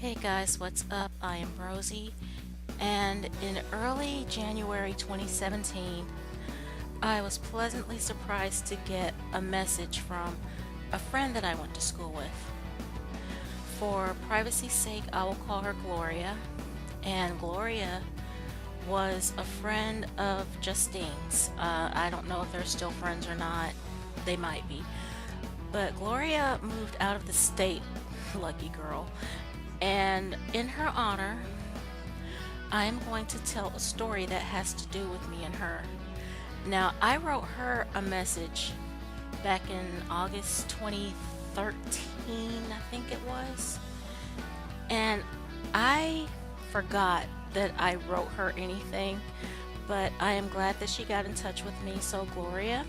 Hey guys, what's up? I am Rosie, and in early January 2017, I was pleasantly surprised to get a message from a friend that I went to school with. For privacy's sake, I will call her Gloria, and Gloria was a friend of Justine's. I don't know if they're still friends or not, they might be. But Gloria moved out of the state, lucky girl, and in her honor, I am going to tell a story that has to do with me and her. Now, I wrote her a message back in August 2013, I think it was, and I forgot that I wrote her anything, but I am glad that she got in touch with me. So, Gloria,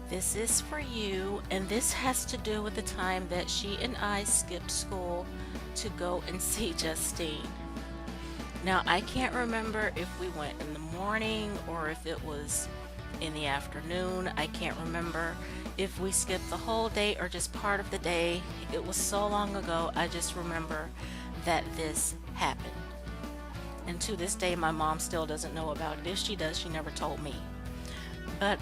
this is for you, and this has to do with the time that she and I skipped school to go and see Justine. Now, I can't remember if we went in the morning or if it was in the afternoon. I can't remember if we skipped the whole day or just part of the day. It was so long ago, I just remember that this happened. And to this day, my mom still doesn't know about it. If she does, she never told me. But,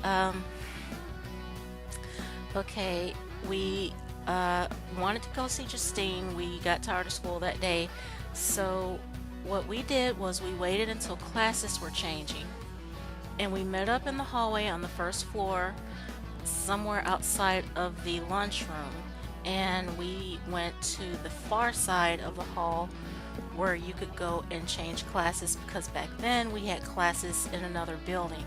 okay, we wanted to go see Justine. We got tired of school that day. So what we did was we waited until classes were changing. And we met up in the hallway on the first floor, somewhere outside of the lunchroom. And we went to the far side of the hall where you could go and change classes, because back then we had classes in another building.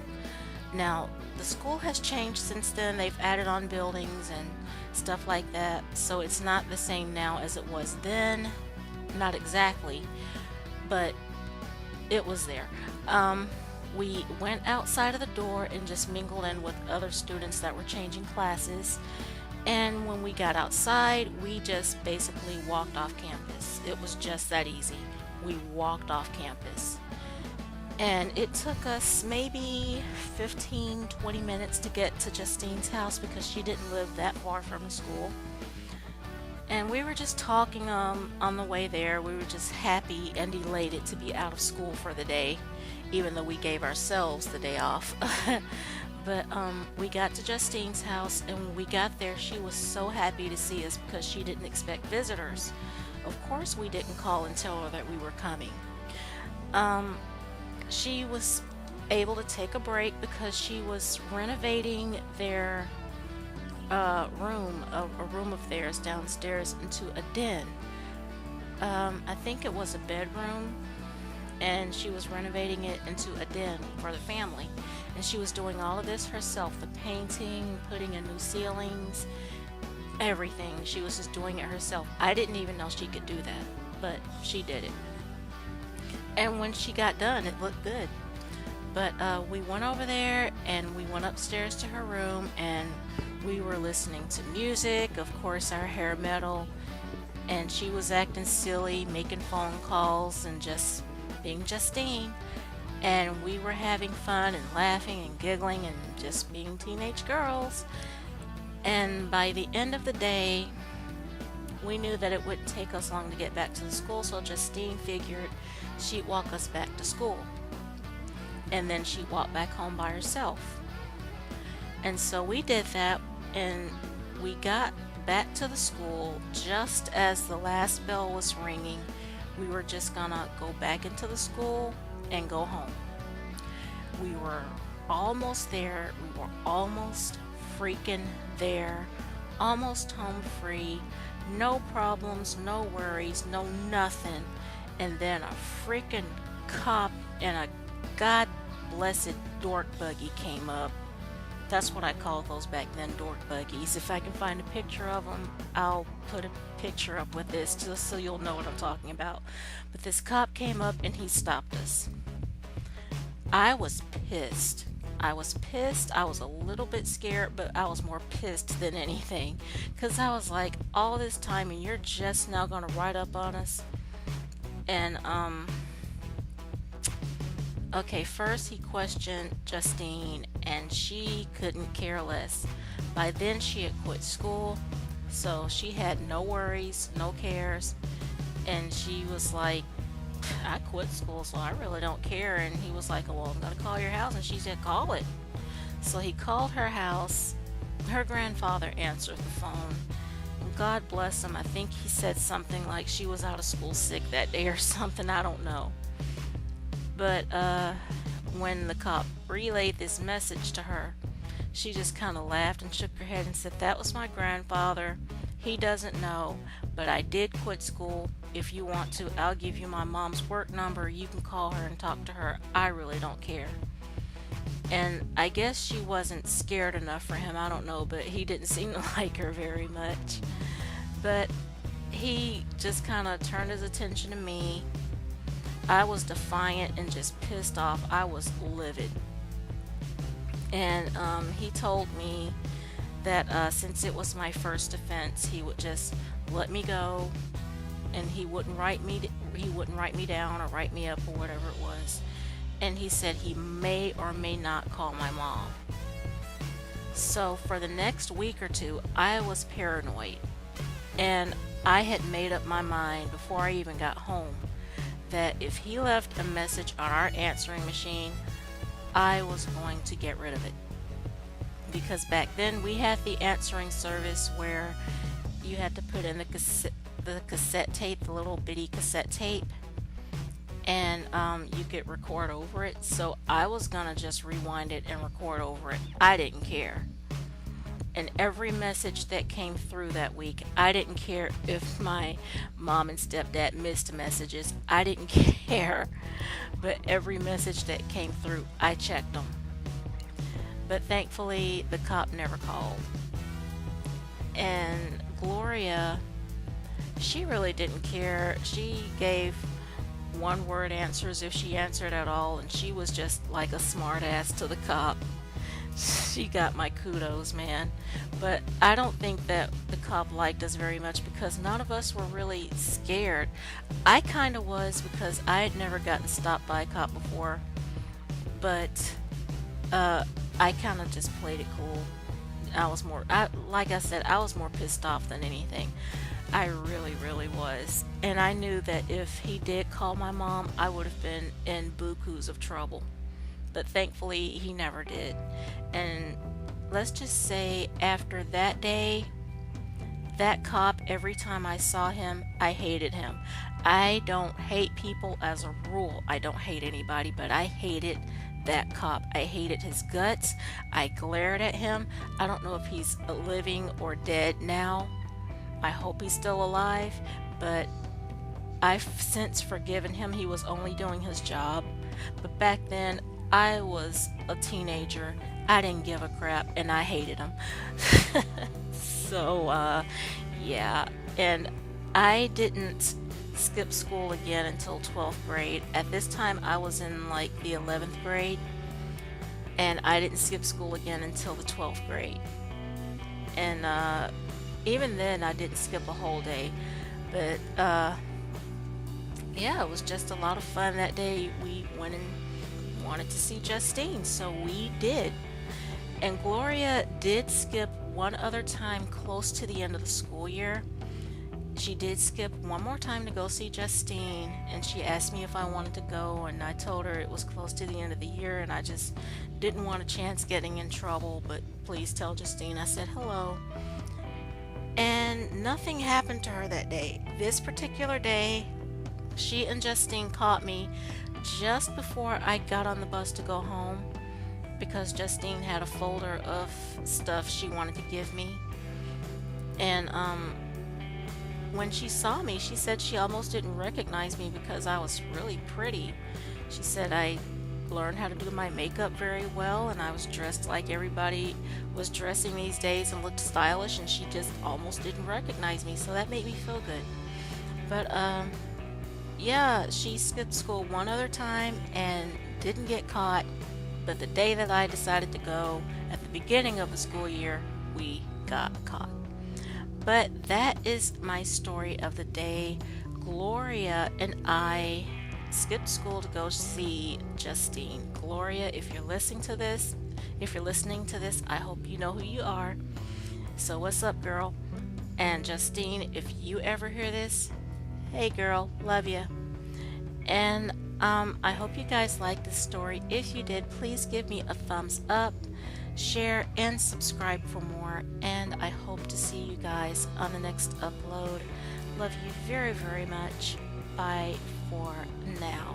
Now, the school has changed since then. They've added on buildings and stuff like that, so it's not the same now as it was then. Not exactly, but it was there. We went outside of the door and just mingled in with other students that were changing classes. And when we got outside, we just basically walked off campus. It was just that easy. We walked off campus. And it took us maybe 15-20 minutes to get to Justine's house because she didn't live that far from the school. And we were just talking on the way there. We were just happy and elated to be out of school for the day, even though we gave ourselves the day off. But we got to Justine's house, and when we got there, she was so happy to see us because she didn't expect visitors. Of course, we didn't call and tell her that we were coming. She was able to take a break because she was renovating their room, a room of theirs downstairs, into a den. I think it was a bedroom, and she was renovating it into a den for the family. And she was doing all of this herself, the painting, putting in new ceilings, everything. She was just doing it herself. I didn't even know she could do that, but she did it. And when she got done, it looked good. But we went over there and we went upstairs to her room, and we were listening to music, of course, our hair metal, and she was acting silly, making phone calls and just being Justine. And we were having fun and laughing and giggling and just being teenage girls. And by the end of the day, we knew that it wouldn't take us long to get back to the school, so Justine figured she'd walk us back to school. And then she'd walk back home by herself. And so we did that, and we got back to the school just as the last bell was ringing. We were just gonna go back into the school and go home. We were almost there. We were almost freaking there. Almost home free. No problems, no worries, no nothing. And then a freaking cop and a god blessed dork buggy came up. That's what I called those back then, dork buggies. If I can find a picture of them, I'll put a picture up with this just so you'll know what I'm talking about. But this cop came up and he stopped us. I was pissed. I was pissed. I was a little bit scared, but I was more pissed than anything. Because I was like, all this time and you're just now going to ride up on us? And, okay, first he questioned Justine, and she couldn't care less. By then she had quit school, so she had no worries, no cares. And she was like, I quit school, so I really don't care. And he was like, well, I'm going to call your house. And she said, call it. So he called her house. Her grandfather answered the phone. God bless him. I think he said something like she was out of school sick that day or something. I don't know. But when the cop relayed this message to her, she just kind of laughed and shook her head and said, that was my grandfather. He doesn't know, but I did quit school. If you want to, I'll give you my mom's work number. You can call her and talk to her. I really don't care. And I guess she wasn't scared enough for him. I don't know, but he didn't seem to like her very much. But he just kind of turned his attention to me. I was defiant and just pissed off. I was livid. And he told me that since it was my first offense, he would just let me go, and he wouldn't write me down or write me up or whatever it was. And he said he may or may not call my mom. So for the next week or two, I was paranoid, and I had made up my mind before I even got home that if he left a message on our answering machine, I was going to get rid of it. Because back then we had the answering service where you had to put in the cassette tape, the little bitty cassette tape, and you could record over it. So I was gonna just rewind it and record over it. I didn't care. And every message that came through that week, I didn't care if my mom and stepdad missed messages. I didn't care. But every message that came through, I checked them. But thankfully, the cop never called. And Gloria, she really didn't care. She gave one word answers if she answered at all, and she was just like a smart ass to the cop. She got my kudos, man. But I don't think that the cop liked us very much because none of us were really scared. I kind of was because I had never gotten stopped by a cop before. But I kind of just played it cool. Like I said, I was more pissed off than anything. I really, really was. And I knew that if he did call my mom, I would have been in bukus of trouble. But thankfully, he never did. And let's just say after that day, that cop, every time I saw him, I hated him. I don't hate people as a rule. I don't hate anybody, but I hated that cop. I hated his guts. I glared at him. I don't know if he's living or dead now. I hope he's still alive, but I've since forgiven him. He was only doing his job. But back then, I was a teenager. I didn't give a crap, and I hated him. So, yeah. And I didn't skip school again until 12th grade. At this time, I was in like the 11th grade, and I didn't skip school again until the 12th grade. And even then, I didn't skip a whole day. But yeah, it was just a lot of fun that day. We went and wanted to see Justine, so we did. And Gloria did skip one other time close to the end of the school year. She did skip one more time to go see Justine, and she asked me if I wanted to go, and I told her it was close to the end of the year and I just didn't want a chance getting in trouble, but please tell Justine I said hello. And nothing happened to her that day. This particular day, she and Justine caught me just before I got on the bus to go home, because Justine had a folder of stuff she wanted to give me. And when she saw me, she said she almost didn't recognize me because I was really pretty. She said I learned how to do my makeup very well, and I was dressed like everybody was dressing these days and looked stylish, and she just almost didn't recognize me, so that made me feel good. But yeah, she skipped school one other time and didn't get caught, but the day that I decided to go at the beginning of the school year, we got caught. But that is my story of the day. Gloria and I skipped school to go see Justine. Gloria, if you're listening to this, I hope you know who you are. So what's up, girl? And Justine, if you ever hear this, Hey girl, love you. And I hope you guys liked this story. If you did, please give me a thumbs up, share, and subscribe for more. And I hope to see you guys on the next upload. Love you very, very much. Bye for now.